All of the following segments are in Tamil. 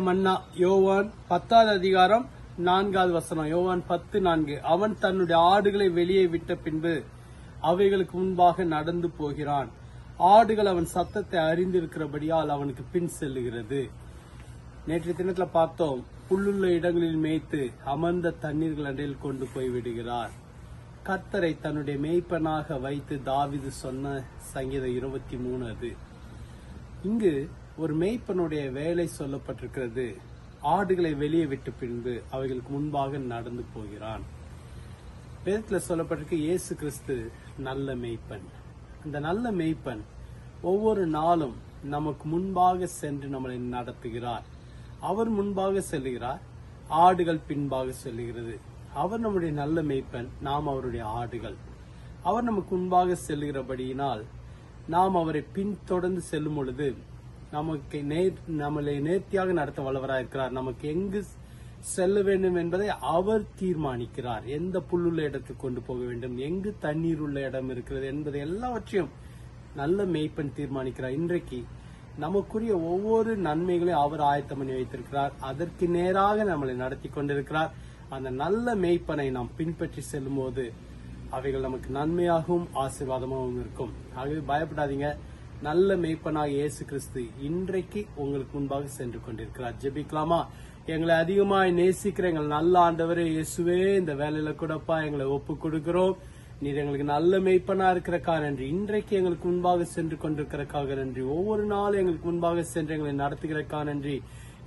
மன்னா. யோவான் 10வது அதிகாரம் 4வது வசனம். யோவான் 10:4. அவன் தன்னுடைய ஆடுகளை வெளியே விட்ட பின்பு அவைகளுக்கு முன்பாக நடந்து போகிறான். ஆடுகள் அவன் சத்தத்தை அறிந்திருக்கிறபடியால் அவனுக்கு பின் செல்லுகிறது. நேற்றைய தினத்துல பார்த்தோம், புல்லுள்ள இடங்களில் மேய்த்து அமர்ந்த தண்ணீர்கள் அண்டையில் கொண்டு போய் விடுகிறார். கர்த்தரை தன்னுடைய மேய்ப்பனாக வைத்து தாவீது சொன்ன சங்கீதம் 23 அது. இங்கு ஒரு மேய்ப்பனுடைய வேலை சொல்லப்பட்டிருக்கிறது. ஆடுகளை வெளியே விட்டு பின்பு அவைகளுக்கு முன்பாக நடந்து போகிறான். வேதத்துல சொல்லப்பட்டிருக்கு, இயேசு கிறிஸ்து நல்ல மேய்ப்பன். அந்த நல்ல மேய்ப்பன் ஒவ்வொரு நாளும் நமக்கு முன்பாக சென்று நம்மளை நடத்துகிறார். அவர் முன்பாக செல்லுகிறார், ஆடுகள் பின்பாக செல்லுகிறது. அவர் நம்முடைய நல்ல மேய்ப்பன், நாம் அவருடைய ஆடுகள். அவர் நமக்கு முன்பாக செல்லுகிறபடியினால் நாம் அவரை பின்தொடர்ந்து செல்லும் பொழுது நம்மளை நேர்த்தியாக நடத்த வல்லவராயிருக்கிறார். நமக்கு எங்கு செல்ல வேண்டும் என்பதை அவர் தீர்மானிக்கிறார். எந்த புல்லுள்ள இடத்துக்கு கொண்டு போக வேண்டும், எங்கு தண்ணீர் உள்ள இடம் இருக்கிறது என்பதை எல்லாவற்றையும் நல்ல மேய்ப்பன் தீர்மானிக்கிறார். இன்றைக்கு நமக்குரிய ஒவ்வொரு நன்மைகளையும் அவர் ஆயத்தம் பண்ணி வைத்திருக்கிறார். அதற்கு நேராக நம்மளை நடத்தி கொண்டிருக்கிறார். அந்த நல்ல மேய்ப்பனை நாம் பின்பற்றி செல்லும் போது அவைகள் நமக்கு நன்மையாகவும் ஆசீர்வாதமாகவும் இருக்கும். ஆகவே பயப்படாதீங்க. நல்ல மேய்ப்பனாக இயேசு கிறிஸ்து இன்றைக்கு உங்களுக்கு முன்பாக சென்று கொண்டிருக்கிறார். ஜெபிக்கலாமா? எங்களை அதிகமாய் நேசிக்கிற எங்கள் நல்ல ஆண்டவரே இயேசுவே, இந்த வேலையில கூடப்பா எங்களை ஒப்பு கொடுக்கிறோம். நீர் எங்களுக்கு நல்ல மேய்ப்பனா இருக்கிறக்காக நன்றி. இன்றைக்கு எங்களுக்கு முன்பாக சென்று கொண்டிருக்கிறக்காக நன்றி. ஒவ்வொரு நாளும் எங்களுக்கு முன்பாக சென்று எங்களை நடத்துகிறக்காக நன்றி.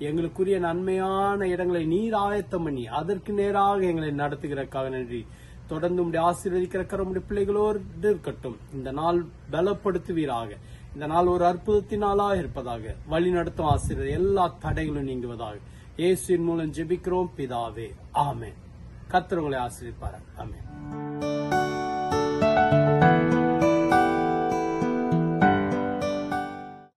எங்களுக்குரிய நன்மையான இடங்களை நீர் ஆயத்தம் பண்ணி அதற்கு நேராக எங்களை நடத்துகிறக்காக நன்றி. தொடர்ந்து உம்முடைய ஆசீர்வதிக்கிற உம்முடைய பிள்ளைகளோடு இருக்கட்டும். இந்த நாள் பலப்படுத்துவீராக. இந்த நாள் ஒரு அற்புதத்தினாலாக இருப்பதாக. வழி நடத்தும் ஆசீர்வாதம் எல்லா தடைகளும் நீங்குவதாக. இயேசுவின் மூலம் ஜெபிக்கிறோம் பிதாவே, ஆமென். கர்த்தர் உங்களை ஆசீர்வதிப்பார். ஆமென்.